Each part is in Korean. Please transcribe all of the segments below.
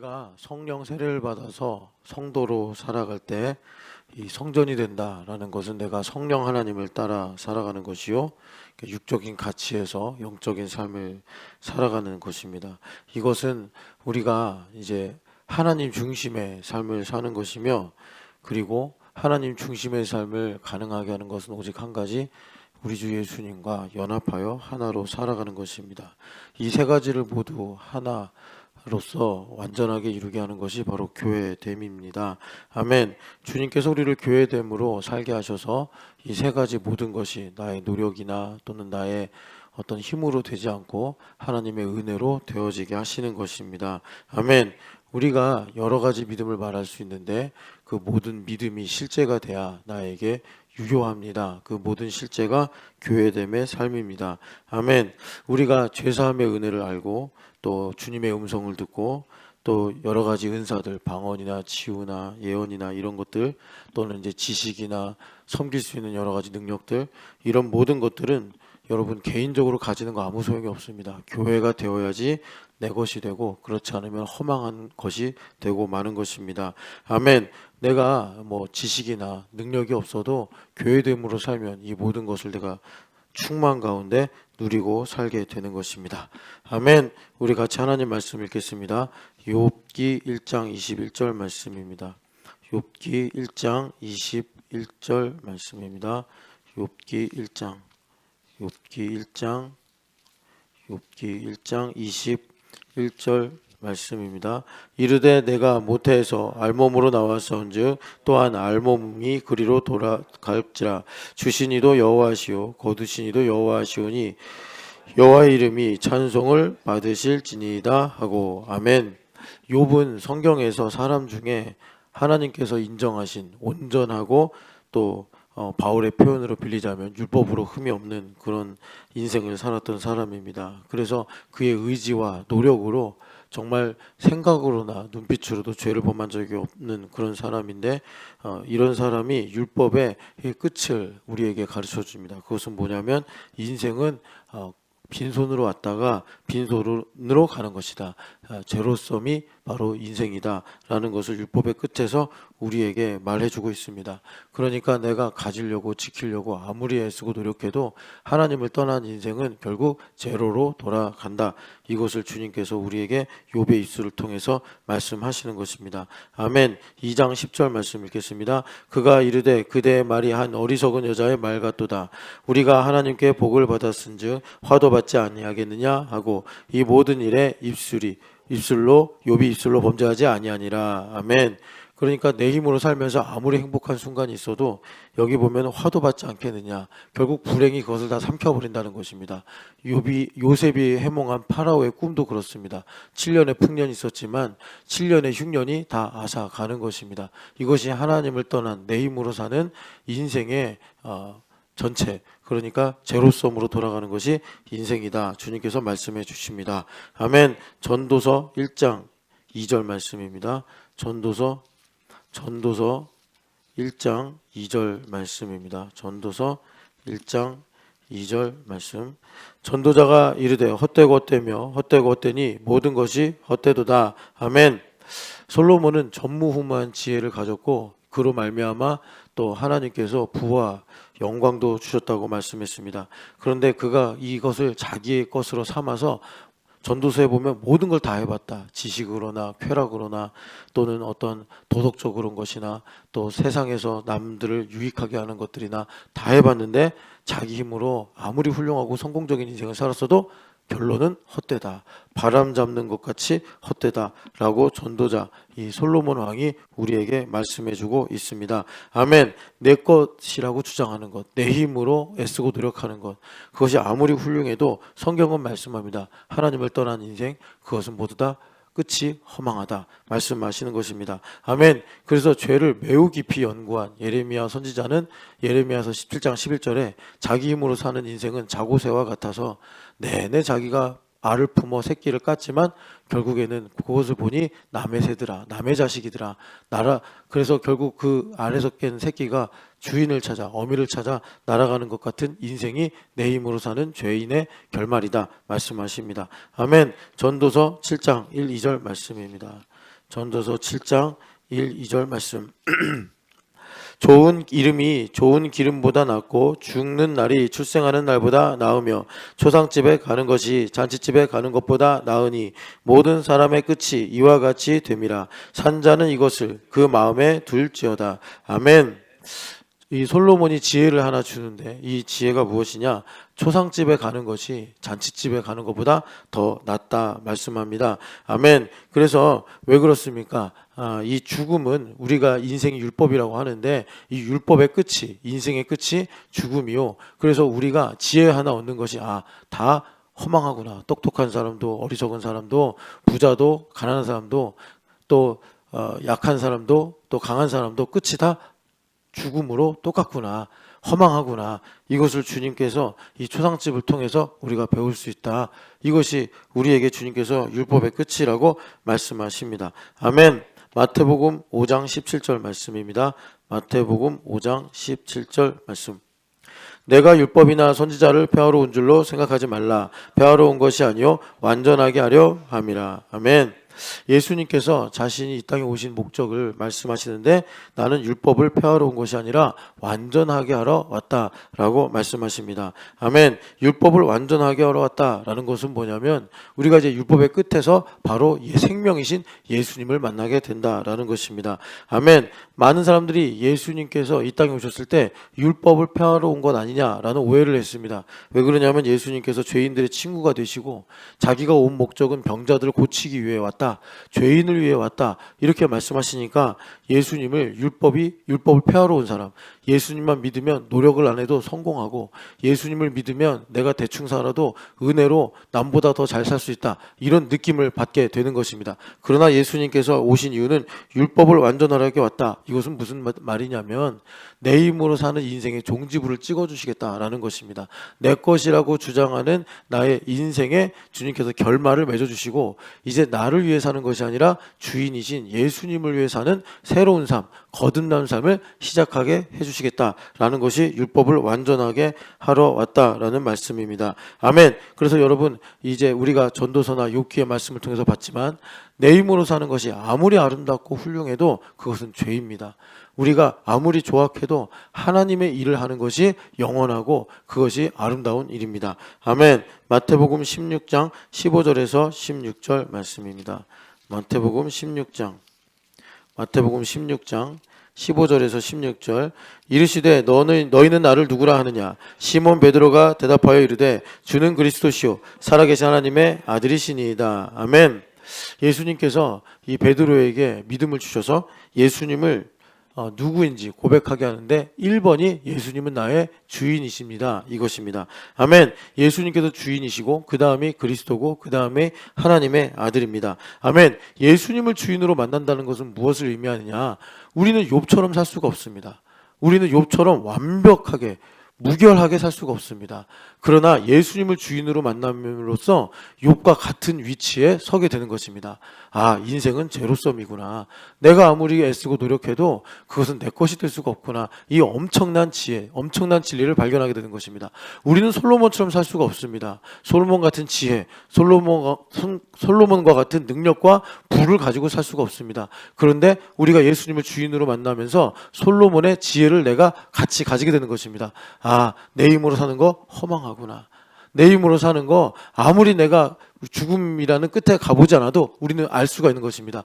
우리가 성령 세례를 받아서 성도로 살아갈 때 이 성전이 된다라는 것은 내가 성령 하나님을 따라 살아가는 것이요, 육적인 가치에서 영적인 삶을 살아가는 것입니다. 이것은 우리가 이제 하나님 중심의 삶을 사는 것이며, 그리고 하나님 중심의 삶을 가능하게 하는 것은 오직 한 가지, 우리 주 예수님과 연합하여 하나로 살아가는 것입니다. 이 세 가지를 모두 하나로서 완전하게 이루게 하는 것이 바로 교회됨입니다. 아멘. 주님께서 우리를 교회됨으로 살게 하셔서 이 세 가지 모든 것이 나의 노력이나 또는 나의 어떤 힘으로 되지 않고 하나님의 은혜로 되어지게 하시는 것입니다. 아멘. 우리가 여러 가지 믿음을 말할 수 있는데 그 모든 믿음이 실제가 돼야 나에게 유효합니다. 그 모든 실제가 교회됨의 삶입니다. 아멘. 우리가 죄사함의 은혜를 알고 또 주님의 음성을 듣고 또 여러 가지 은사들, 방언이나 치유나 예언이나 이런 것들, 또는 이제 지식이나 섬길 수 있는 여러 가지 능력들, 이런 모든 것들은 여러분 개인적으로 가지는 거 아무 소용이 없습니다. 교회가 되어야지 내 것이 되고, 그렇지 않으면 허망한 것이 되고 마는 것입니다. 아멘. 내가 뭐 지식이나 능력이 없어도 교회됨으로 살면 이 모든 것을 내가 충만 가운데 누리고 살게 되는 것입니다. 아멘. 우리 같이 하나님 말씀 읽겠습니다. 욥기 1장 21절 말씀입니다. 욥기 1장 21절 말씀입니다. 욥기 1장 21절 말씀입니다. 이르되 내가 모태에서 알몸으로 나왔사온즉 또한 알몸이 그리로 돌아갈지라. 주신 이도 여호와시오 거두신 이도 여호와시오니 여호와의 이름이 찬송을 받으실지니이다 하고. 아멘. 욥은 성경에서 사람 중에 하나님께서 인정하신 온전하고 또 바울의 표현으로 빌리자면 율법으로 흠이 없는 그런 인생을 살았던 사람입니다. 그래서 그의 의지와 노력으로 정말 생각으로나 눈빛으로도 죄를 범한 적이 없는 그런 사람인데, 이런 사람이 율법의 끝을 우리에게 가르쳐 줍니다. 그것은 뭐냐면 인생은 빈손으로 왔다가 빈손으로 가는 것이다. 제로섬이 바로 인생이다 라는 것을 율법의 끝에서 우리에게 말해주고 있습니다. 그러니까 내가 가지려고 지키려고 아무리 애쓰고 노력해도 하나님을 떠난 인생은 결국 제로로 돌아간다. 이것을 주님께서 우리에게 욥의 입술을 통해서 말씀하시는 것입니다. 아멘. 2장 10절 말씀 읽겠습니다. 그가 이르되 그대의 말이 한 어리석은 여자의 말 같도다. 우리가 하나님께 복을 받았은즉 화도 받지 아니하겠느냐 하고, 이 모든 일에 입술로 욥이 입술로 범죄하지 아니하니라. 아멘. 그러니까 내 힘으로 살면서 아무리 행복한 순간이 있어도 여기 보면 화도 받지 않겠느냐, 결국 불행이 그것을 다 삼켜버린다는 것입니다. 요셉이 해몽한 파라오의 꿈도 그렇습니다. 7년의 풍년이 있었지만 7년의 흉년이 다 앗아가는 것입니다. 이것이 하나님을 떠난 내 힘으로 사는 인생의 전체, 그러니까 제로섬으로 돌아가는 것이 인생이다. 주님께서 말씀해 주십니다. 아멘. 전도서 1장 2절 말씀입니다. 전도서 1장 2절 말씀입니다. 전도서 1장 2절 말씀. 전도자가 이르되 헛되고 헛되며 헛되고 헛되니 모든 것이 헛되도다. 아멘. 솔로몬은 전무후무한 지혜를 가졌고 그로 말미암아 또 하나님께서 부와 영광도 주셨다고 말씀했습니다. 그런데 그가 이것을 자기의 것으로 삼아서 전도서에 보면 모든 걸 다 해봤다. 지식으로나 쾌락으로나 또는 어떤 도덕적 그런 것이나 또 세상에서 남들을 유익하게 하는 것들이나 다 해봤는데 자기 힘으로 아무리 훌륭하고 성공적인 인생을 살았어도 결론은 헛되다. 바람 잡는 것 같이 헛되다 라고 전도자 이 솔로몬 왕이 우리에게 말씀해주고 있습니다. 아멘. 내 것이라고 주장하는 것, 내 힘으로 애쓰고 노력하는 것, 그것이 아무리 훌륭해도 성경은 말씀합니다. 하나님을 떠난 인생, 그것은 모두 다 끝이 허망하다 말씀하시는 것입니다. 아멘. 그래서 죄를 매우 깊이 연구한 예레미야 선지자는 예레미야서 17장 11절에 자기 힘으로 사는 인생은 자고새와 같아서 내내 자기가 알을 품어 새끼를 깠지만 결국에는 그것을 보니 남의 새더라, 남의 자식이더라. 그래서 결국 그 알에서 깬 새끼가 주인을 찾아, 어미를 찾아 날아가는 것 같은 인생이 내 힘으로 사는 죄인의 결말이다 말씀하십니다. 아멘. 전도서 7장 1, 2절 말씀입니다. 전도서 7장 1, 2절 말씀. 좋은 이름이 좋은 기름보다 낫고 죽는 날이 출생하는 날보다 나으며 초상집에 가는 것이 잔치집에 가는 것보다 나으니 모든 사람의 끝이 이와 같이 됨이라. 산자는 이것을 그 마음에 둘지어다. 아멘. 이 솔로몬이 지혜를 하나 주는데 이 지혜가 무엇이냐? 초상집에 가는 것이 잔치집에 가는 것보다 더 낫다 말씀합니다. 아멘. 그래서 왜 그렇습니까? 이 죽음은 우리가 인생이 율법이라고 하는데 이 율법의 끝이, 인생의 끝이 죽음이요. 그래서 우리가 지혜 하나 얻는 것이 다 허망하구나. 똑똑한 사람도 어리석은 사람도 부자도 가난한 사람도 또 약한 사람도 또 강한 사람도 끝이 다 죽음으로 똑같구나. 허망하구나. 이것을 주님께서 이 초상집을 통해서 우리가 배울 수 있다. 이것이 우리에게 주님께서 율법의 끝이라고 말씀하십니다. 아멘. 마태복음 5장 17절 말씀입니다. 마태복음 5장 17절 말씀. 내가 율법이나 선지자를 폐하러 온 줄로 생각하지 말라. 폐하러 온 것이 아니요 완전하게 하려 함이라. 아멘. 예수님께서 자신이 이 땅에 오신 목적을 말씀하시는데 나는 율법을 폐하러 온 것이 아니라 완전하게 하러 왔다라고 말씀하십니다. 아멘. 율법을 완전하게 하러 왔다라는 것은 뭐냐면 우리가 이제 율법의 끝에서 바로 생명이신 예수님을 만나게 된다라는 것입니다. 아멘. 많은 사람들이 예수님께서 이 땅에 오셨을 때 율법을 폐하러 온 것 아니냐라는 오해를 했습니다. 왜 그러냐면 예수님께서 죄인들의 친구가 되시고 자기가 온 목적은 병자들을 고치기 위해 왔다. 죄인을 위해 왔다. 이렇게 말씀하시니까 예수님을 율법을 폐하러 온 사람, 예수님만 믿으면 노력을 안 해도 성공하고 예수님을 믿으면 내가 대충 살아도 은혜로 남보다 더 잘 살 수 있다. 이런 느낌을 받게 되는 것입니다. 그러나 예수님께서 오신 이유는 율법을 완전하게 왔다. 이것은 무슨 말이냐면 내 힘으로 사는 인생의 종지부를 찍어주시겠다라는 것입니다. 내 것이라고 주장하는 나의 인생에 주님께서 결말을 맺어주시고 이제 나를 위해 사는 것이 아니라 주인이신 예수님을 위해 사는 새로운 삶, 거듭난 삶을 시작하게 해주시겠다라는 것이 율법을 완전하게 하러 왔다라는 말씀입니다. 아멘. 그래서 여러분 이제 우리가 전도서나 욥기의 말씀을 통해서 봤지만 내 힘으로 사는 것이 아무리 아름답고 훌륭해도 그것은 죄입니다. 우리가 아무리 조악해도 하나님의 일을 하는 것이 영원하고 그것이 아름다운 일입니다. 아멘. 마태복음 16장 15절에서 16절 말씀입니다. 마태복음 16장 15절에서 16절. 이르시되 너희는 나를 누구라 하느냐? 시몬 베드로가 대답하여 이르되 주는 그리스도시요 살아계신 하나님의 아들이시니이다. 아멘. 예수님께서 이 베드로에게 믿음을 주셔서 예수님을 누구인지 고백하게 하는데 1번이 예수님은 나의 주인이십니다. 이것입니다. 아멘. 예수님께서 주인이시고 그 다음이 그리스도고 그 다음에 하나님의 아들입니다. 아멘. 예수님을 주인으로 만난다는 것은 무엇을 의미하느냐? 우리는 욥처럼 살 수가 없습니다. 우리는 욥처럼 완벽하게 무결하게 살 수가 없습니다. 그러나 예수님을 주인으로 만남으로써 욥과 같은 위치에 서게 되는 것입니다. 인생은 제로섬이구나. 내가 아무리 애쓰고 노력해도 그것은 내 것이 될 수가 없구나. 이 엄청난 지혜, 엄청난 진리를 발견하게 되는 것입니다. 우리는 솔로몬처럼 살 수가 없습니다. 솔로몬 같은 지혜, 솔로몬과 같은 능력과 부를 가지고 살 수가 없습니다. 그런데 우리가 예수님을 주인으로 만나면서 솔로몬의 지혜를 내가 같이 가지게 되는 것입니다. 내 힘으로 사는 거 허망하구나. 내 힘으로 사는 거 아무리 내가 죽음이라는 끝에 가보지 않아도 우리는 알 수가 있는 것입니다.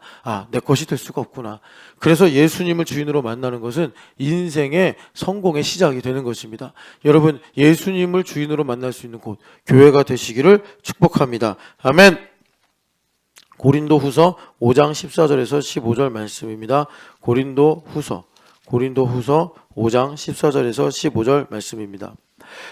내 것이 될 수가 없구나. 그래서 예수님을 주인으로 만나는 것은 인생의 성공의 시작이 되는 것입니다. 여러분 예수님을 주인으로 만날 수 있는 곳 교회가 되시기를 축복합니다. 아멘. 고린도후서 5장 14절에서 15절 말씀입니다. 고린도후서 5장 14절에서 15절 말씀입니다.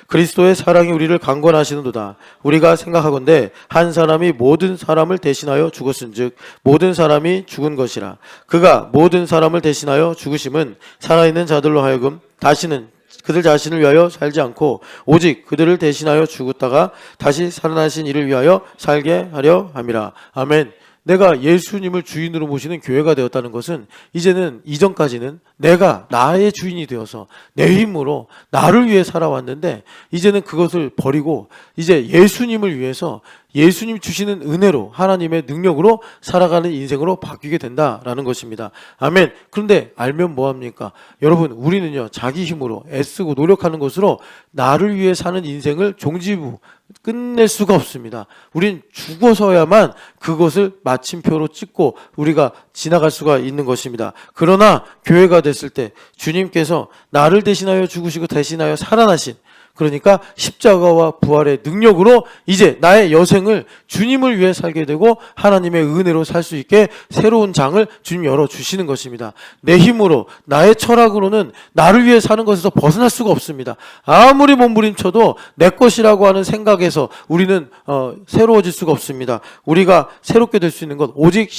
그리스도의 사랑이 우리를 강권하시는도다. 우리가 생각하건대 한 사람이 모든 사람을 대신하여 죽었은즉 모든 사람이 죽은 것이라. 그가 모든 사람을 대신하여 죽으심은 살아있는 자들로 하여금 다시는 그들 자신을 위하여 살지 않고 오직 그들을 대신하여 죽었다가 다시 살아나신 이를 위하여 살게 하려 함이라. 아멘. 내가 예수님을 주인으로 모시는 교회가 되었다는 것은 이제는 이전까지는 내가 나의 주인이 되어서 내 힘으로 나를 위해 살아왔는데 이제는 그것을 버리고 이제 예수님을 위해서 예수님 주시는 은혜로 하나님의 능력으로 살아가는 인생으로 바뀌게 된다라는 것입니다. 아멘. 그런데 알면 뭐합니까? 여러분, 우리는요 자기 힘으로 애쓰고 노력하는 것으로 나를 위해 사는 인생을 종지부 끝낼 수가 없습니다. 우린 죽어서야만 그것을 마침표로 찍고 우리가 지나갈 수가 있는 것입니다. 그러나 교회가 됐을 때 주님께서 나를 대신하여 죽으시고 대신하여 살아나신, 그러니까 십자가와 부활의 능력으로 이제 나의 여생을 주님을 위해 살게 되고 하나님의 은혜로 살 수 있게 새로운 장을 주님 열어주시는 것입니다. 내 힘으로 나의 철학으로는 나를 위해 사는 것에서 벗어날 수가 없습니다. 아무리 몸부림쳐도 내 것이라고 하는 생각에서 우리는 새로워질 수가 없습니다. 우리가 새롭게 될 수 있는 것 오직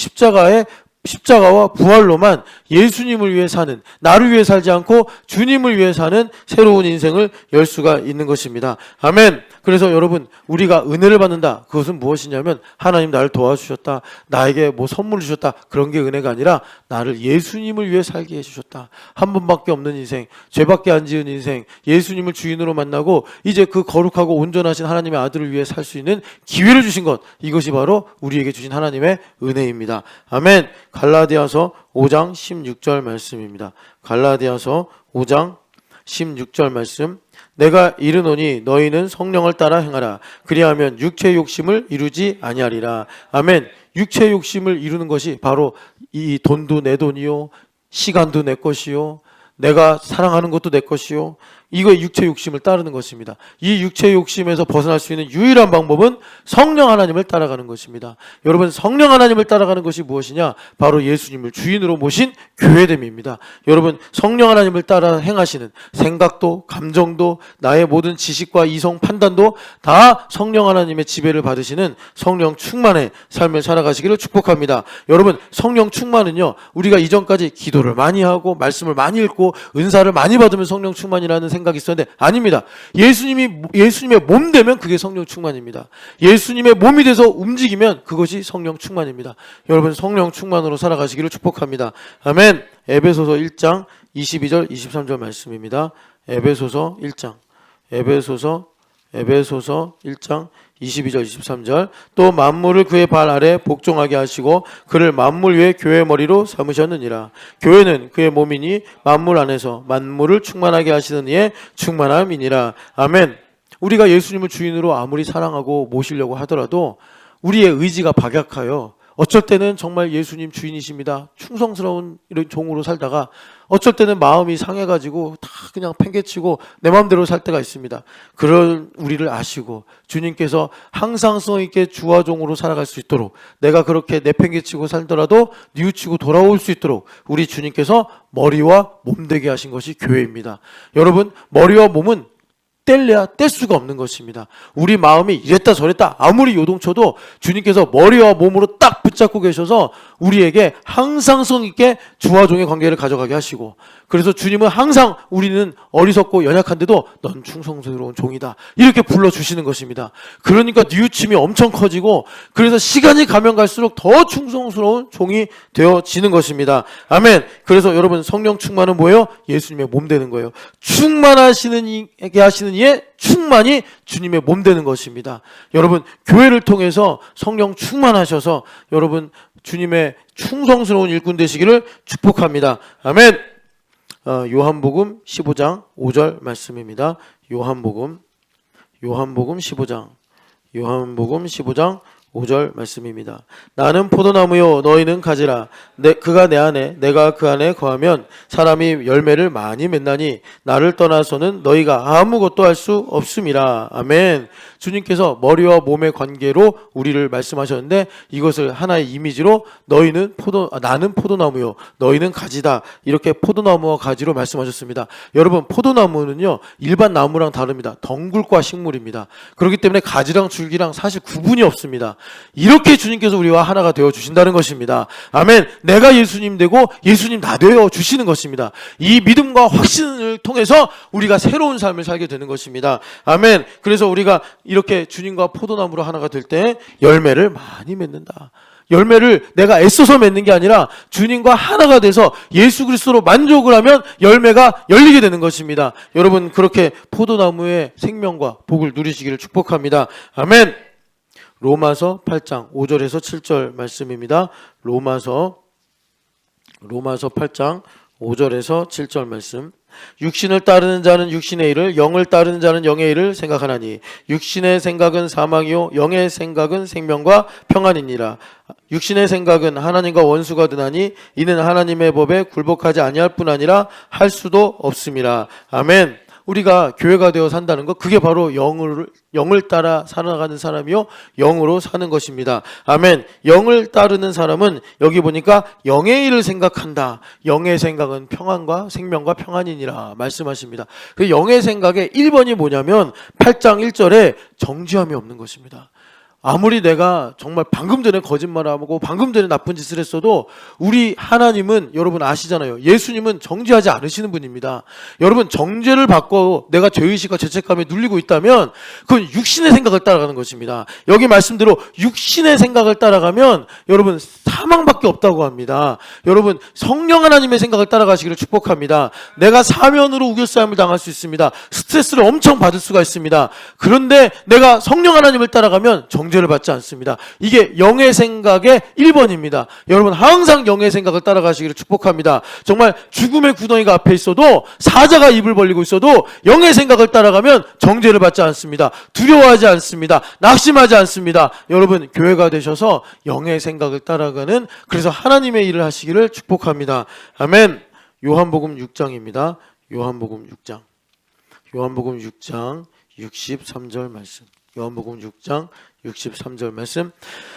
십자가와 부활로만 예수님을 위해 사는, 나를 위해 살지 않고 주님을 위해 사는 새로운 인생을 열 수가 있는 것입니다. 아멘. 그래서 여러분, 우리가 은혜를 받는다. 그것은 무엇이냐면 하나님 나를 도와주셨다, 나에게 뭐 선물을 주셨다, 그런 게 은혜가 아니라 나를 예수님을 위해 살게 해주셨다. 한 번밖에 없는 인생, 죄밖에 안 지은 인생, 예수님을 주인으로 만나고 이제 그 거룩하고 온전하신 하나님의 아들을 위해 살 수 있는 기회를 주신 것, 이것이 바로 우리에게 주신 하나님의 은혜입니다. 아멘. 갈라디아서 5장 16절 말씀입니다. 갈라디아서 5장 16절 말씀. 내가 이르노니 너희는 성령을 따라 행하라. 그리하면 육체의 욕심을 이루지 아니하리라. 아멘. 육체의 욕심을 이루는 것이 바로 이 돈도 내 돈이요, 시간도 내 것이요, 내가 사랑하는 것도 내 것이요, 이거의 육체 욕심을 따르는 것입니다. 이 육체 욕심에서 벗어날 수 있는 유일한 방법은 성령 하나님을 따라가는 것입니다. 여러분, 성령 하나님을 따라가는 것이 무엇이냐? 바로 예수님을 주인으로 모신 교회됨입니다. 여러분, 성령 하나님을 따라 행하시는 생각도, 감정도, 나의 모든 지식과 이성 판단도 다 성령 하나님의 지배를 받으시는 성령 충만의 삶을 살아가시기를 축복합니다. 여러분, 성령 충만은요, 우리가 이전까지 기도를 많이 하고 말씀을 많이 읽고 은사를 많이 받으면 성령 충만이라는 생각이 있었는데 아닙니다. 예수님의 몸 되면 그게 성령 충만입니다. 예수님의 몸이 돼서 움직이면 그것이 성령 충만입니다. 여러분, 성령 충만으로 살아가시기를 축복합니다. 아멘. 에베소서 1장 22절 23절 말씀입니다. 에베소서 1장 22절 23절. 또 만물을 그의 발 아래 복종하게 하시고 그를 만물 위에 교회의 머리로 삼으셨느니라. 교회는 그의 몸이니 만물 안에서 만물을 충만하게 하시는 이의 충만함이니라. 아멘. 우리가 예수님을 주인으로 아무리 사랑하고 모시려고 하더라도 우리의 의지가 박약하여 어쩔 때는 정말 예수님 주인이십니다, 충성스러운 이런 종으로 살다가 어쩔 때는 마음이 상해가지고 다 그냥 팽개치고 내 마음대로 살 때가 있습니다. 그런 우리를 아시고 주님께서 항상성 있게 주와 종으로 살아갈 수 있도록, 내가 그렇게 내팽개치고 살더라도 뉘우치고 돌아올 수 있도록 우리 주님께서 머리와 몸 되게 하신 것이 교회입니다. 여러분, 머리와 몸은 뗄래야 뗄 수가 없는 것입니다. 우리 마음이 이랬다 저랬다 아무리 요동쳐도 주님께서 머리와 몸으로 딱 붙잡고 계셔서 우리에게 항상성 있게 주와 종의 관계를 가져가게 하시고, 그래서 주님은 항상 우리는 어리석고 연약한데도 넌 충성스러운 종이다 이렇게 불러주시는 것입니다. 그러니까 뉘우침이 엄청 커지고 그래서 시간이 가면 갈수록 더 충성스러운 종이 되어지는 것입니다. 아멘. 그래서 여러분, 성령 충만은 뭐예요? 예수님의 몸 되는 거예요. 충만하시는 이에게 하시는 이의 충만이 주님의 몸 되는 것입니다. 여러분, 교회를 통해서 성령 충만하셔서 여러분 주님의 충성스러운 일꾼 되시기를 축복합니다. 아멘. 요한복음 15장 5절 말씀입니다. 요한복음 15장 5절 말씀입니다. 나는 포도나무요 너희는 가지라. 그가 내 안에 내가 그 안에 거하면 사람이 열매를 많이 맺나니 나를 떠나서는 너희가 아무것도 할 수 없음이라. 아멘. 주님께서 머리와 몸의 관계로 우리를 말씀하셨는데 이것을 하나의 이미지로 나는 포도나무요 너희는 가지다, 이렇게 포도나무와 가지로 말씀하셨습니다. 여러분, 포도나무는요 일반 나무랑 다릅니다. 덩굴과 식물입니다. 그렇기 때문에 가지랑 줄기랑 사실 구분이 없습니다. 이렇게 주님께서 우리와 하나가 되어 주신다는 것입니다. 아멘. 내가 예수님 되고 예수님 나 되어 주시는 것입니다. 이 믿음과 확신을 통해서 우리가 새로운 삶을 살게 되는 것입니다. 아멘. 그래서 우리가 이렇게 주님과 포도나무로 하나가 될 때 열매를 많이 맺는다. 열매를 내가 애써서 맺는 게 아니라 주님과 하나가 돼서 예수 그리스도로 만족을 하면 열매가 열리게 되는 것입니다. 여러분 그렇게 포도나무의 생명과 복을 누리시기를 축복합니다. 아멘. 로마서 8장 5절에서 7절 말씀입니다. 로마서 8장 5절에서 7절 말씀. 육신을 따르는 자는 육신의 일을, 영을 따르는 자는 영의 일을 생각하나니 육신의 생각은 사망이요 영의 생각은 생명과 평안이니라. 육신의 생각은 하나님과 원수가 되나니 이는 하나님의 법에 굴복하지 아니할 뿐 아니라 할 수도 없음이라. 아멘. 우리가 교회가 되어 산다는 것, 그게 바로 영을 따라 살아가는 사람이요 영으로 사는 것입니다. 아멘. 영을 따르는 사람은 여기 보니까 영의 일을 생각한다. 영의 생각은 평안과 생명과 평안이니라 말씀하십니다. 그 영의 생각의 1번이 뭐냐면 8장 1절에 정죄함이 없는 것입니다. 아무리 내가 정말 방금 전에 거짓말하고 방금 전에 나쁜 짓을 했어도 우리 하나님은 여러분 아시잖아요. 예수님은 정죄하지 않으시는 분입니다. 여러분 정죄를 받고 내가 죄의식과 죄책감에 눌리고 있다면 그건 육신의 생각을 따라가는 것입니다. 여기 말씀대로 육신의 생각을 따라가면 여러분 사망밖에 없다고 합니다. 여러분 성령 하나님의 생각을 따라가시기를 축복합니다. 내가 사면으로 우겨싸임을 당할 수 있습니다. 스트레스를 엄청 받을 수가 있습니다. 그런데 내가 성령 하나님을 따라가면 정죄를 받지 않습니다. 이게 영의 생각의 1번입니다. 여러분 항상 영의 생각을 따라가시기를 축복합니다. 정말 죽음의 구덩이가 앞에 있어도 사자가 입을 벌리고 있어도 영의 생각을 따라가면 정죄를 받지 않습니다. 두려워하지 않습니다. 낙심하지 않습니다. 여러분 교회가 되셔서 영의 생각을 따라가는 그래서 하나님의 일을 하시기를 축복합니다. 아멘. 요한복음 6장입니다. 요한복음 6장 63절 말씀. 요한복음 6장 63절 말씀.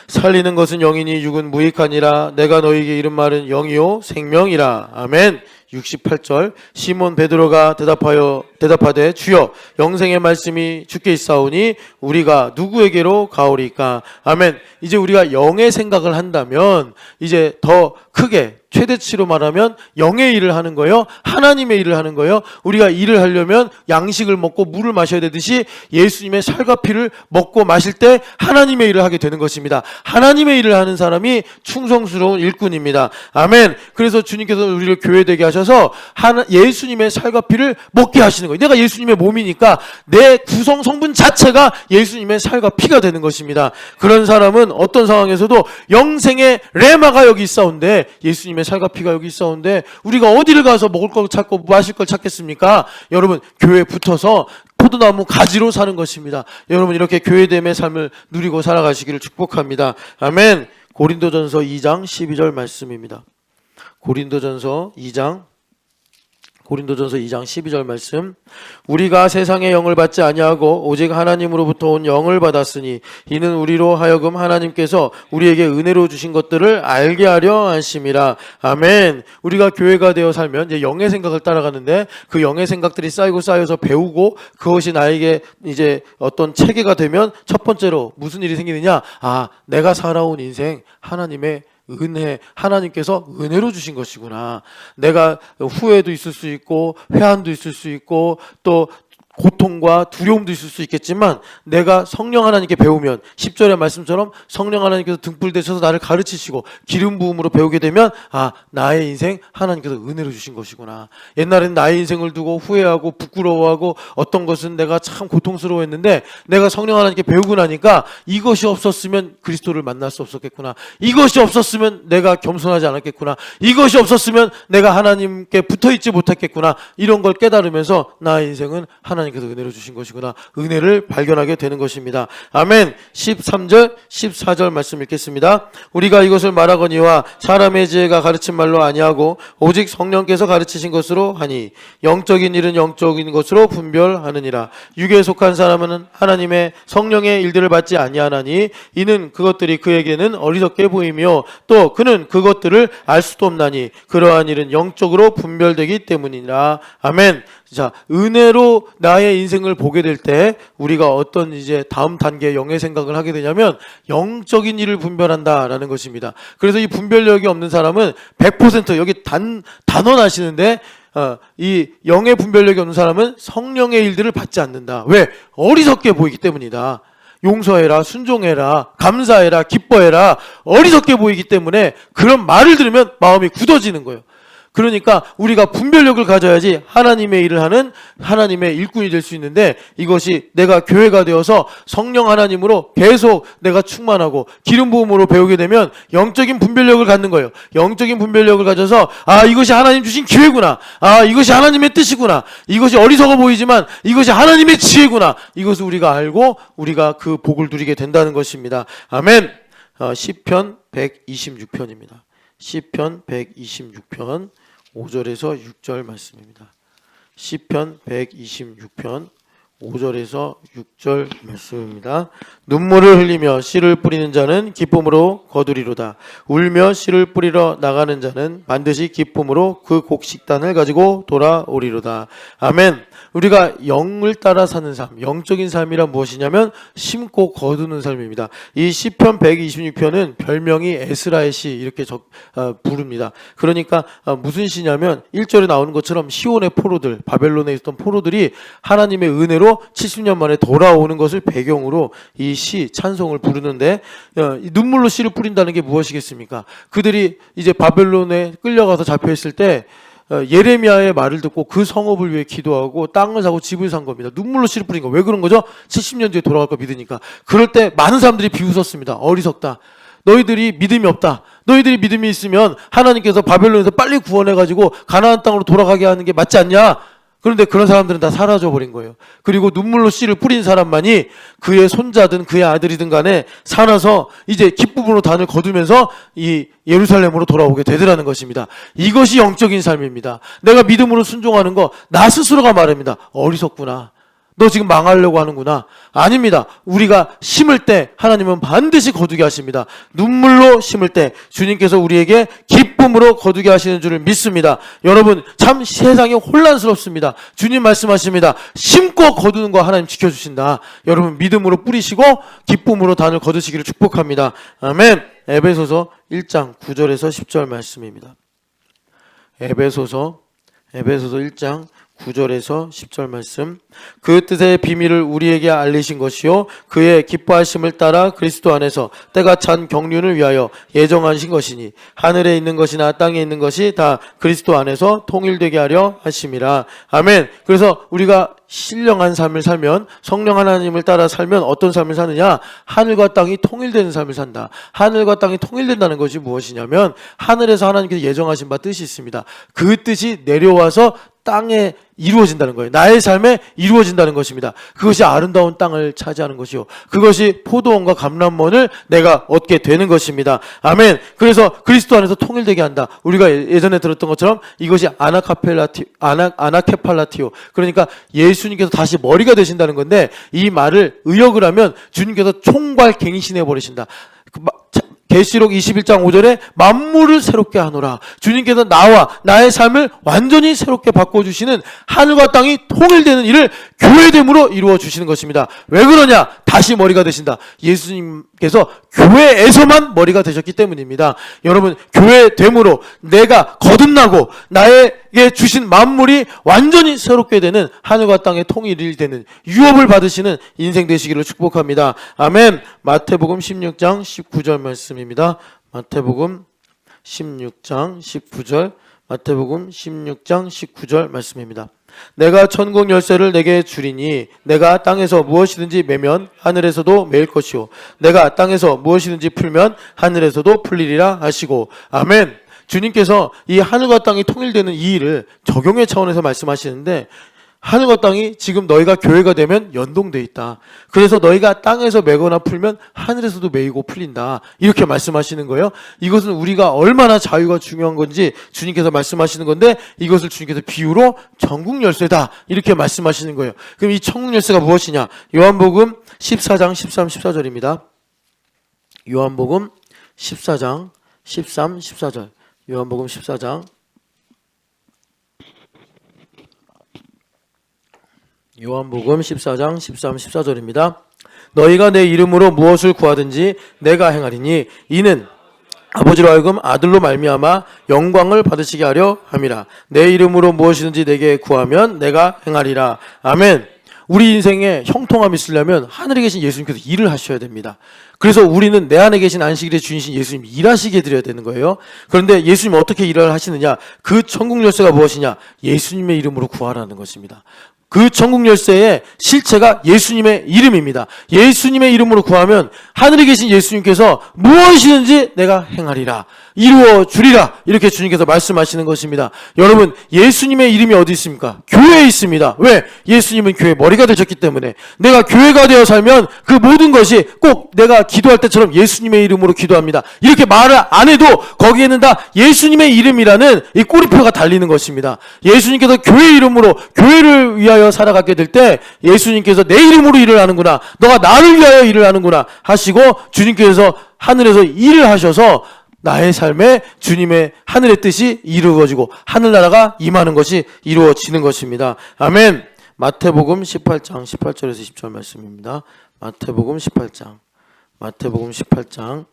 살리는 것은 영이니 육은 무익하니라. 내가 너희에게 이른 말은 영이요 생명이라. 아멘. 68절. 시몬 베드로가 대답하되 주여 영생의 말씀이 주께 있사오니 우리가 누구에게로 가오리까. 아멘. 이제 우리가 영의 생각을 한다면 이제 더 크게 최대치로 말하면 영의 일을 하는 거예요. 하나님의 일을 하는 거예요. 우리가 일을 하려면 양식을 먹고 물을 마셔야 되듯이 예수님의 살과 피를 먹고 마실 때 하나님의 일을 하게 되는 것입니다. 하나님의 일을 하는 사람이 충성스러운 일꾼입니다. 아멘. 그래서 주님께서 우리를 교회되게 하셔서 예수님의 살과 피를 먹게 하시는 거예요. 내가 예수님의 몸이니까 내 구성 성분 자체가 예수님의 살과 피가 되는 것입니다. 그런 사람은 어떤 상황에서도 영생의 레마가 여기 있사온데 예수님의 살과 피가 여기 있사온데 우리가 어디를 가서 먹을 걸 찾고 마실 걸 찾겠습니까? 여러분 교회에 붙어서 포도나무 가지로 사는 것입니다. 여러분 이렇게 교회됨의 삶을 누리고 살아가시기를 축복합니다. 아멘. 고린도전서 2장 12절 말씀입니다. 고린도전서 2장 12절 말씀. 우리가 세상의 영을 받지 아니하고 오직 하나님으로부터 온 영을 받았으니 이는 우리로 하여금 하나님께서 우리에게 은혜로 주신 것들을 알게 하려 하심이라. 아멘. 우리가 교회가 되어 살면 이제 영의 생각을 따라가는데 그 영의 생각들이 쌓여서 배우고 그것이 나에게 이제 어떤 체계가 되면 첫 번째로 무슨 일이 생기느냐? 내가 살아온 인생 하나님의 은혜, 하나님께서 은혜로 주신 것이구나. 내가 후회도 있을 수 있고 회한도 있을 수 있고 또 고통과 두려움도 있을 수 있겠지만 내가 성령 하나님께 배우면 10절의 말씀처럼 성령 하나님께서 등불 되셔서 나를 가르치시고 기름 부음으로 배우게 되면 나의 인생 하나님께서 은혜로 주신 것이구나. 옛날엔 나의 인생을 두고 후회하고 부끄러워하고 어떤 것은 내가 참 고통스러워했는데 내가 성령 하나님께 배우고 나니까 이것이 없었으면 그리스도를 만날 수 없었겠구나. 이것이 없었으면 내가 겸손하지 않았겠구나. 이것이 없었으면 내가 하나님께 붙어있지 못했겠구나. 이런 걸 깨달으면서 나의 인생은 하나님께서 은혜로 주신 것이구나. 은혜를 발견하게 되는 것입니다. 아멘. 13절 14절 말씀 읽겠습니다. 우리가 이것을 말하거니와 사람의 지혜가 가르친 말로 아니하고 오직 성령께서 가르치신 것으로 하니 영적인 일은 영적인 것으로 분별하느니라. 육에 속한 사람은 하나님의 성령의 일들을 받지 아니하나니 이는 그것들이 그에게는 어리석게 보이며 또 그는 그것들을 알 수도 없나니 그러한 일은 영적으로 분별되기 때문이라. 아멘. 자, 은혜로 나의 인생을 보게 될 때 우리가 어떤 이제 다음 단계의 영의 생각을 하게 되냐면 영적인 일을 분별한다라는 것입니다. 그래서 이 분별력이 없는 사람은 100% 여기 단언 하시는데 이 영의 분별력이 없는 사람은 성령의 일들을 받지 않는다. 왜? 어리석게 보이기 때문이다. 용서해라, 순종해라, 감사해라, 기뻐해라 어리석게 보이기 때문에 그런 말을 들으면 마음이 굳어지는 거예요. 그러니까 우리가 분별력을 가져야지 하나님의 일을 하는 하나님의 일꾼이 될 수 있는데, 이것이 내가 교회가 되어서 성령 하나님으로 계속 내가 충만하고 기름 부음으로 배우게 되면 영적인 분별력을 갖는 거예요. 영적인 분별력을 가져서 이것이 하나님 주신 기회구나, 이것이 하나님의 뜻이구나, 이것이 어리석어 보이지만 이것이 하나님의 지혜구나, 이것을 우리가 알고 우리가 그 복을 누리게 된다는 것입니다. 아멘. 시편 126편입니다. 시편 126편 5절에서 6절 말씀입니다. 시편 126편 5절에서 6절 말씀입니다. 눈물을 흘리며 씨를 뿌리는 자는 기쁨으로 거두리로다. 울며 씨를 뿌리러 나가는 자는 반드시 기쁨으로 그 곡식단을 가지고 돌아오리로다. 아멘. 우리가 영을 따라 사는 삶, 영적인 삶이란 무엇이냐면 심고 거두는 삶입니다. 이 시편 126편은 별명이 에스라의 시 이렇게 부릅니다. 그러니까 무슨 시냐면 1절에 나오는 것처럼 시온의 포로들, 바벨론에 있었던 포로들이 하나님의 은혜로 70년 만에 돌아오는 것을 배경으로 이 시 찬송을 부르는데, 눈물로 씨를 뿌린다는 게 무엇이겠습니까? 그들이 이제 바벨론에 끌려가서 잡혀있을 때 예레미야의 말을 듣고 그 성읍을 위해 기도하고 땅을 사고 집을 산 겁니다. 눈물로 씨를 뿌린 거. 왜 그런 거죠? 70년 뒤에 돌아갈 거 믿으니까. 그럴 때 많은 사람들이 비웃었습니다. 어리석다. 너희들이 믿음이 없다. 너희들이 믿음이 있으면 하나님께서 바벨론에서 빨리 구원해가지고 가나안 땅으로 돌아가게 하는 게 맞지 않냐? 그런데 그런 사람들은 다 사라져버린 거예요. 그리고 눈물로 씨를 뿌린 사람만이 그의 손자든 그의 아들이든 간에 살아서 이제 기쁨으로 단을 거두면서 이 예루살렘으로 돌아오게 되더라는 것입니다. 이것이 영적인 삶입니다. 내가 믿음으로 순종하는 거, 나 스스로가 말합니다. 어리석구나. 너 지금 망하려고 하는구나. 아닙니다. 우리가 심을 때 하나님은 반드시 거두게 하십니다. 눈물로 심을 때 주님께서 우리에게 기쁨으로 거두게 하시는 줄을 믿습니다. 여러분, 참 세상이 혼란스럽습니다. 주님 말씀하십니다. 심고 거두는 거 하나님 지켜주신다. 여러분, 믿음으로 뿌리시고 기쁨으로 단을 거두시기를 축복합니다. 아멘. 에베소서 1장 9절에서 10절 말씀입니다. 에베소서 1장 9절에서 10절 말씀. 그 뜻의 비밀을 우리에게 알리신 것이요 그의 기뻐하심을 따라 그리스도 안에서 때가 찬 경륜을 위하여 예정하신 것이니 하늘에 있는 것이나 땅에 있는 것이 다 그리스도 안에서 통일되게 하려 하심이라. 아멘. 그래서 우리가 신령한 삶을 살면, 성령 하나님을 따라 살면 어떤 삶을 사느냐? 하늘과 땅이 통일되는 삶을 산다. 하늘과 땅이 통일된다는 것이 무엇이냐면 하늘에서 하나님께서 예정하신 바 뜻이 있습니다. 그 뜻이 내려와서 땅에 이루어진다는 거예요. 나의 삶에 이루어진다는 것입니다. 그것이 아름다운 땅을 차지하는 것이요, 그것이 포도원과 감람원을 내가 얻게 되는 것입니다. 아멘. 그래서 그리스도 안에서 통일되게 한다. 우리가 예전에 들었던 것처럼 이것이 아나케팔라티오, 그러니까 예수님께서 다시 머리가 되신다는 건데, 이 말을 의역을 하면 주님께서 총괄갱신해 버리신다. 계시록 21장 5절에 만물을 새롭게 하노라. 주님께서 나와 나의 삶을 완전히 새롭게 바꿔주시는, 하늘과 땅이 통일되는 일을 교회됨으로 이루어 주시는 것입니다. 왜 그러냐? 다시 머리가 되신다. 예수님께서 교회에서만 머리가 되셨기 때문입니다. 여러분, 교회됨으로 내가 거듭나고 나에게 주신 만물이 완전히 새롭게 되는, 하늘과 땅의 통일이 되는 유업을 받으시는 인생 되시기를 축복합니다. 아멘. 마태복음 16장 19절 말씀입니다. 마태복음 16장 19절, 마태복음 16장 19절 말씀입니다. 내가 천국 열쇠를 내게 주리니 내가 땅에서 무엇이든지 매면 하늘에서도 매일 것이요 내가 땅에서 무엇이든지 풀면 하늘에서도 풀리리라 하시고. 아멘. 주님께서 이 하늘과 땅이 통일되는 이 일을 적용의 차원에서 말씀하시는데, 하늘과 땅이 지금 너희가 교회가 되면 연동돼 있다. 그래서 너희가 땅에서 매거나 풀면 하늘에서도 매이고 풀린다. 이렇게 말씀하시는 거예요. 이것은 우리가 얼마나 자유가 중요한 건지 주님께서 말씀하시는 건데, 이것을 주님께서 비유로 천국 열쇠다 이렇게 말씀하시는 거예요. 그럼 이 천국 열쇠가 무엇이냐? 요한복음 14장 13, 14절입니다. 요한복음 14장 13, 14절. 요한복음 14장 요한복음 14장 13, 14절입니다. 너희가 내 이름으로 무엇을 구하든지 내가 행하리니 이는 아버지로 하여금 아들로 말미암아 영광을 받으시게 하려 함이라. 내 이름으로 무엇이든지 내게 구하면 내가 행하리라. 아멘. 우리 인생에 형통함이 있으려면 하늘에 계신 예수님께서 일을 하셔야 됩니다. 그래서 우리는 내 안에 계신 안식일의 주인이신 예수님 일하시게 드려야 되는 거예요. 그런데 예수님 어떻게 일을 하시느냐? 그 천국 열쇠가 무엇이냐? 예수님의 이름으로 구하라는 것입니다. 그 천국 열쇠의 실체가 예수님의 이름입니다. 예수님의 이름으로 구하면 하늘에 계신 예수님께서 무엇이든지 내가 행하리라, 이루어 주리라, 이렇게 주님께서 말씀하시는 것입니다. 여러분, 예수님의 이름이 어디 있습니까? 교회에 있습니다. 왜? 예수님은 교회 머리가 되셨기 때문에. 내가 교회가 되어 살면 그 모든 것이 꼭 내가 기도할 때처럼 예수님의 이름으로 기도합니다, 이렇게 말을 안 해도 거기에는 다 예수님의 이름이라는 이 꼬리표가 달리는 것입니다. 예수님께서 교회 이름으로 교회를 위하여 살아가게 될 때 예수님께서 내 이름으로 일을 하는구나, 너가 나를 위하여 일을 하는구나 하시고 주님께서 하늘에서 일을 하셔서 나의 삶에 주님의 하늘의 뜻이 이루어지고 하늘나라가 임하는 것이 이루어지는 것입니다. 아멘. 마태복음 18장 18절에서 20절 말씀입니다. 마태복음 18장 18장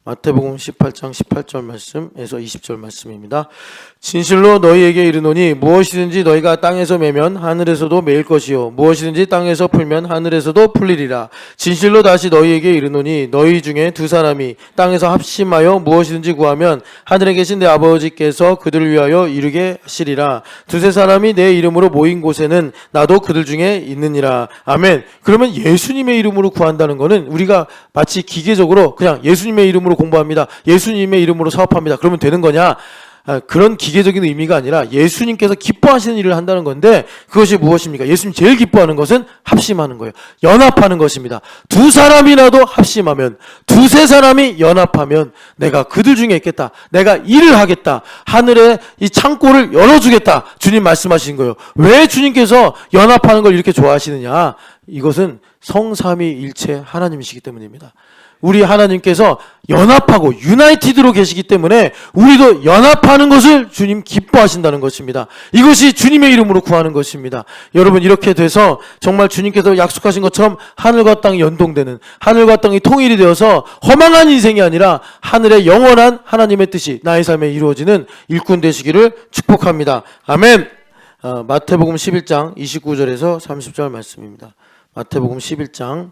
18절 말씀에서 20절 말씀입니다. 진실로 너희에게 이르노니 무엇이든지 너희가 땅에서 매면 하늘에서도 매일 것이요 무엇이든지 땅에서 풀면 하늘에서도 풀리리라. 진실로 다시 너희에게 이르노니 너희 중에 두 사람이 땅에서 합심하여 무엇이든지 구하면 하늘에 계신 내 아버지께서 그들을 위하여 이루게 하시리라. 두세 사람이 내 이름으로 모인 곳에는 나도 그들 중에 있느니라. 아멘. 그러면 예수님의 이름으로 구한다는 것은 우리가 마치 기계적으로 그냥 예수님의 이름으로 공부합니다, 예수님의 이름으로 사업합니다, 그러면 되는 거냐? 그런 기계적인 의미가 아니라 예수님께서 기뻐하시는 일을 한다는 건데, 그것이 무엇입니까? 예수님 제일 기뻐하는 것은 합심하는 거예요. 연합하는 것입니다. 두 사람이라도 합심하면, 두세 사람이 연합하면 내가 그들 중에 있겠다, 내가 일을 하겠다, 하늘의 이 창고를 열어주겠다, 주님 말씀하신 거예요. 왜 주님께서 연합하는 걸 이렇게 좋아하시느냐? 이것은 성삼위일체 하나님이시기 때문입니다. 우리 하나님께서 연합하고 유나이티드로 계시기 때문에 우리도 연합하는 것을 주님 기뻐하신다는 것입니다. 이것이 주님의 이름으로 구하는 것입니다. 여러분, 이렇게 돼서 정말 주님께서 약속하신 것처럼 하늘과 땅이 연동되는, 하늘과 땅이 통일이 되어서 허망한 인생이 아니라 하늘의 영원한 하나님의 뜻이 나의 삶에 이루어지는 일꾼 되시기를 축복합니다. 아멘. 마태복음 11장 29절에서 30절 말씀입니다. 마태복음 11장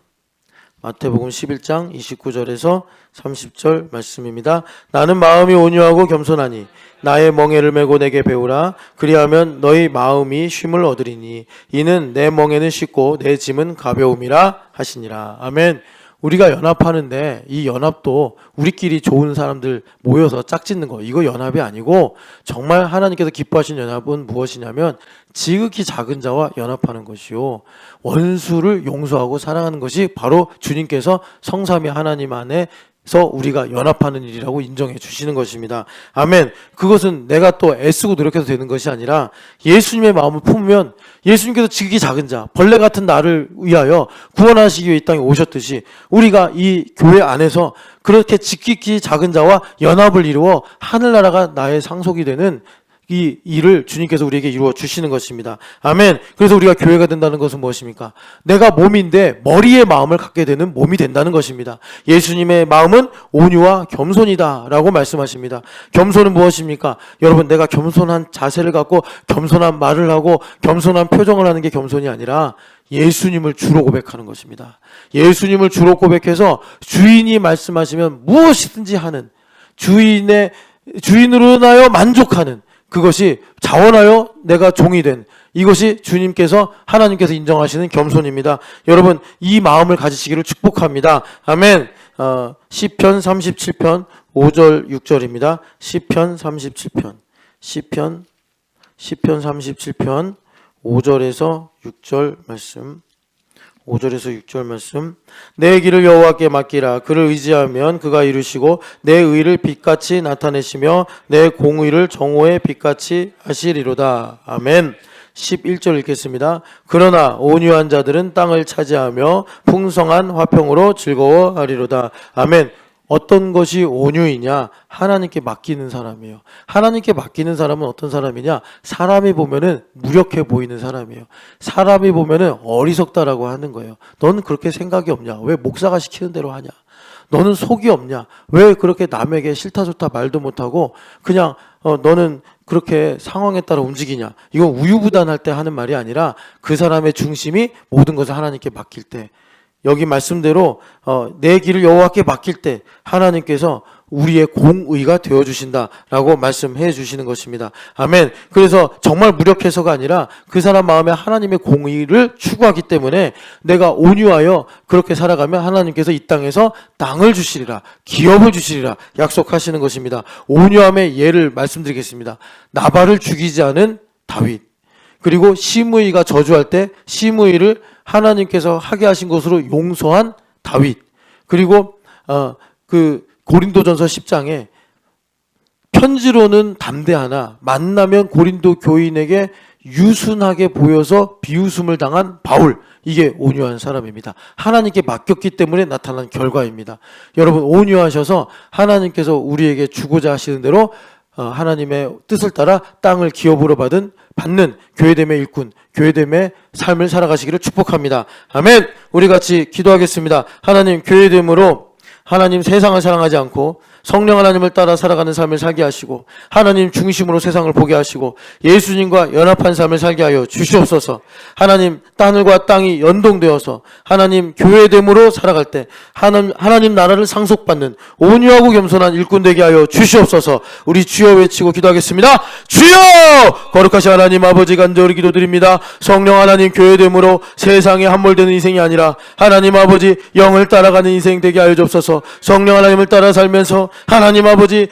29절에서 30절 말씀입니다. 나는 마음이 온유하고 겸손하니 나의 멍에를 메고 내게 배우라. 그리하면 너희 마음이 쉼을 얻으리니 이는 내 멍에는 쉽고 내 짐은 가벼움이라 하시니라. 아멘. 우리가 연합하는데 이 연합도 우리끼리 좋은 사람들 모여서 짝짓는 거, 이거 연합이 아니고 정말 하나님께서 기뻐하신 연합은 무엇이냐면 지극히 작은 자와 연합하는 것이요 원수를 용서하고 사랑하는 것이 바로 주님께서 성삼위 하나님 안에서 우리가 연합하는 일이라고 인정해 주시는 것입니다. 아멘. 그것은 내가 또 애쓰고 노력해서 되는 것이 아니라 예수님의 마음을 품으면 예수님께서 지극히 작은 자, 벌레 같은 나를 위하여 구원하시기 위해 이 땅에 오셨듯이 우리가 이 교회 안에서 그렇게 지극히 작은 자와 연합을 이루어 하늘나라가 나의 상속이 되는 이 일을 주님께서 우리에게 이루어 주시는 것입니다. 아멘. 그래서 우리가 교회가 된다는 것은 무엇입니까? 내가 몸인데 머리의 마음을 갖게 되는 몸이 된다는 것입니다. 예수님의 마음은 온유와 겸손이다 라고 말씀하십니다. 겸손은 무엇입니까? 여러분, 내가 겸손한 자세를 갖고 겸손한 말을 하고 겸손한 표정을 하는 게 겸손이 아니라 예수님을 주로 고백하는 것입니다. 예수님을 주로 고백해서 주인이 말씀하시면 무엇이든지 하는, 주인으로 인하여 만족하는, 그것이 자원하여 내가 종이 된, 이것이 주님께서 하나님께서 인정하시는 겸손입니다. 여러분, 이 마음을 가지시기를 축복합니다. 아멘. 시편 37편 5절 6절입니다. 시편 37편 5절에서 6절 말씀. 5절에서 6절 말씀. 내 길을 여호와께 맡기라. 그를 의지하면 그가 이루시고 내 의를 빛같이 나타내시며 내 공의를 정오의 빛같이 하시리로다. 아멘. 11절 읽겠습니다. 그러나 온유한 자들은 땅을 차지하며 풍성한 화평으로 즐거워하리로다. 아멘. 어떤 것이 온유이냐? 하나님께 맡기는 사람이에요. 하나님께 맡기는 사람은 어떤 사람이냐? 사람이 보면은 무력해 보이는 사람이에요. 사람이 보면은 어리석다라고 하는 거예요. 넌 그렇게 생각이 없냐? 왜 목사가 시키는 대로 하냐? 너는 속이 없냐? 왜 그렇게 남에게 싫다 좋다 말도 못하고 그냥 너는 그렇게 상황에 따라 움직이냐? 이건 우유부단할 때 하는 말이 아니라 그 사람의 중심이 모든 것을 하나님께 맡길 때, 여기 말씀대로 내 길을 여호와께 맡길 때 하나님께서 우리의 공의가 되어주신다라고 말씀해 주시는 것입니다. 아멘. 그래서 정말 무력해서가 아니라 그 사람 마음에 하나님의 공의를 추구하기 때문에 내가 온유하여 그렇게 살아가면 하나님께서 이 땅에서 땅을 주시리라, 기업을 주시리라 약속하시는 것입니다. 온유함의 예를 말씀드리겠습니다. 나발을 죽이지 않은 다윗, 그리고 시므이가 저주할 때 시므이를 하나님께서 하게 하신 것으로 용서한 다윗, 그리고 고린도전서 10장에 편지로는 담대하나 만나면 고린도 교인에게 유순하게 보여서 비웃음을 당한 바울, 이게 온유한 사람입니다. 하나님께 맡겼기 때문에 나타난 결과입니다. 여러분, 온유하셔서 하나님께서 우리에게 주고자 하시는 대로 하나님의 뜻을 따라 땅을 기업으로 받는 교회됨의 일꾼, 교회됨의 삶을 살아가시기를 축복합니다. 아멘. 우리 같이 기도하겠습니다. 하나님, 교회됨으로 하나님 세상을 사랑하지 않고 성령 하나님을 따라 살아가는 삶을 살게 하시고 하나님 중심으로 세상을 보게 하시고 예수님과 연합한 삶을 살게 하여 주시옵소서. 하나님, 하늘과 땅이 연동되어서 하나님 교회됨으로 살아갈 때 하나님 나라를 상속받는 온유하고 겸손한 일꾼 되게 하여 주시옵소서. 우리 주여 외치고 기도하겠습니다. 주여! 거룩하신 하나님 아버지, 간절히 기도드립니다. 성령 하나님, 교회됨으로 세상에 함몰되는 인생이 아니라 하나님 아버지 영을 따라가는 인생 되게 하여 주옵소서. 성령 하나님을 따라 살면서 하나님 아버지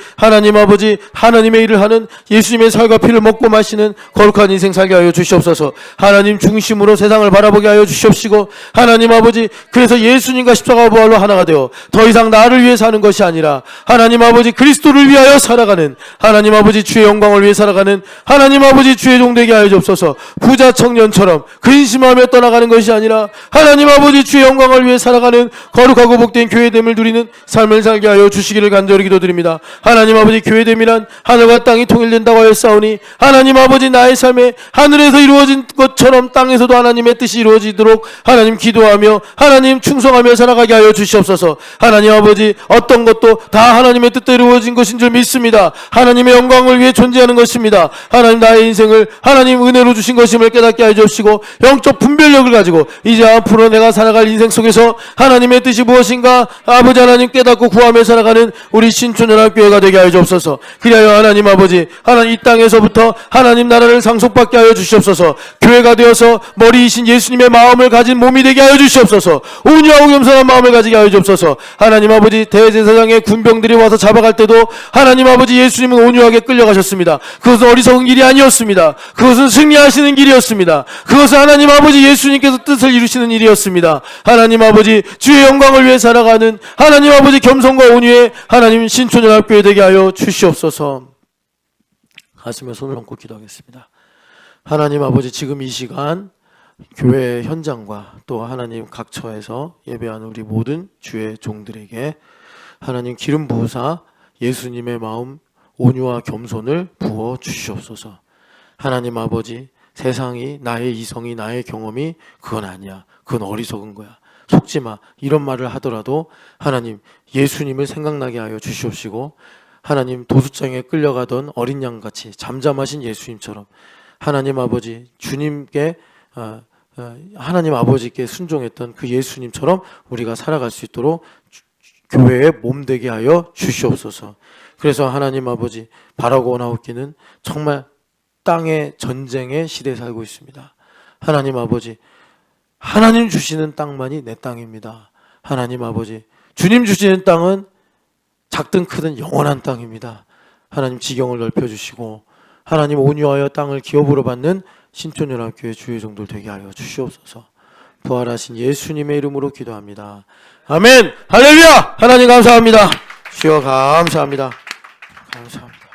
하나님의 일을 하는 예수님의 살과 피를 먹고 마시는 거룩한 인생 살게 하여 주시옵소서. 하나님 중심으로 세상을 바라보게 하여 주시옵시고 하나님 아버지, 그래서 예수님과 십자가 부활로 하나가 되어 더 이상 나를 위해 사는 것이 아니라 하나님 아버지 그리스도를 위하여 살아가는, 하나님 아버지 주의 영광을 위해 살아가는 하나님 아버지 주의 종 되게 하여 주옵소서. 부자 청년처럼 근심하며 떠나가는 것이 아니라 하나님 아버지 주의 영광을 위해 살아가는 거룩하고 복된 교회됨을 누리는 삶을 살게 하여 주시기를 간절히 기도드립니다. 하나님 아버지, 교회됨이란 하늘과 땅이 통일된다고 하였사오니 하나님 아버지 나의 삶에 하늘에서 이루어진 것처럼 땅에서도 하나님의 뜻이 이루어지도록 하나님 기도하며 하나님 충성하며 살아가게 하여 주시옵소서. 하나님 아버지, 어떤 것도 다 하나님의 뜻대로 이루어진 것인 줄 믿습니다. 하나님의 영광을 위해 존재하는 것입니다. 하나님, 나의 인생을 하나님 은혜로 주신 것임을 깨닫게 하여 주시고 영적 분별력을 가지고 이제 앞으로 내가 살아갈 인생 속에서 하나님의 뜻이 무엇인가 아버지 하나님 깨닫고 구하며 살아가는 우리 신촌연합교회가 되게 하여 주옵소서. 그리하여 하나님 아버지, 하나님 이 땅에서부터 하나님 나라를 상속받게 하여 주시옵소서. 교회가 되어서 머리이신 예수님의 마음을 가진 몸이 되게 하여 주시옵소서. 온유하고 겸손한 마음을 가지게 하여 주옵소서. 하나님 아버지, 대제사장의 군병들이 와서 잡아갈 때도 하나님 아버지 예수님은 온유하게 끌려가셨습니다. 그것은 어리석은 길이 아니었습니다. 그것은 승리하시는 길이었습니다. 그것은 하나님 아버지 예수님께서 뜻을 이루시는 일이었습니다. 하나님 아버지, 주의 영광을 위해 살아가는 하나님 아버지 겸손과 온유의 하나님 신촌연합교회 되게 하여 주시옵소서. 가슴에 손을 얹고 기도하겠습니다. 하나님 아버지, 지금 이 시간 교회 현장과 또 하나님 각처에서 예배하는 우리 모든 주의 종들에게 하나님 기름 부으사 예수님의 마음, 온유와 겸손을 부어 주시옵소서. 하나님 아버지, 세상이 나의 이성이 나의 경험이 그건 아니야, 그건 어리석은 거야, 속지마, 이런 말을 하더라도 하나님 예수님을 생각나게 하여 주시옵시고 하나님 도수장에 끌려가던 어린 양같이 잠잠하신 예수님처럼 하나님 아버지 주님께 하나님 아버지께 순종했던 그 예수님처럼 우리가 살아갈 수 있도록 교회의 몸 되게 하여 주시옵소서. 그래서 하나님 아버지, 바라고 원하옵기는 정말 땅의 전쟁의 시대에 살고 있습니다. 하나님 아버지, 하나님 주시는 땅만이 내 땅입니다. 하나님 아버지, 주님 주시는 땅은 작든 크든 영원한 땅입니다. 하나님 지경을 넓혀주시고 하나님 온유하여 땅을 기업으로 받는 신촌연합교회 주의 종들 되게 하여 주시옵소서. 부활하신 예수님의 이름으로 기도합니다. 아멘. 할렐루야. 하나님 감사합니다. 주여 감사합니다. 감사합니다.